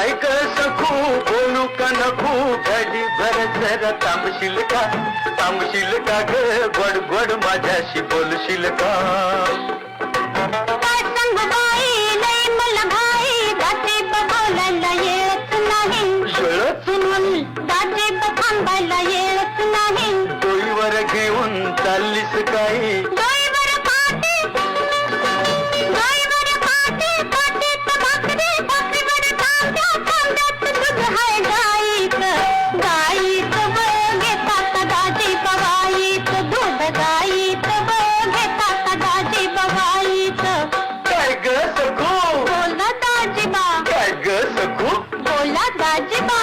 काय ग सखू बोलू का नको घडी भर जरा थांबशील का ग गोड गोड माझ्याशी बोलशील का काय सांग बाई लय मला घाई दाटे बोलायला येत नाही नाही दाटे थांबायला येत नाही डोईवर घेऊन चाललीस काही डोईवर पाटे पाटेत भाकरी भाकरीवर तांब्यात दूध हाय गाईत घेतात दाजी बवाईत दूध गाईत घेतात दाजी बवाईत काय ग सखू बोला दाजीबा काय ग सखू बोला दाजीबा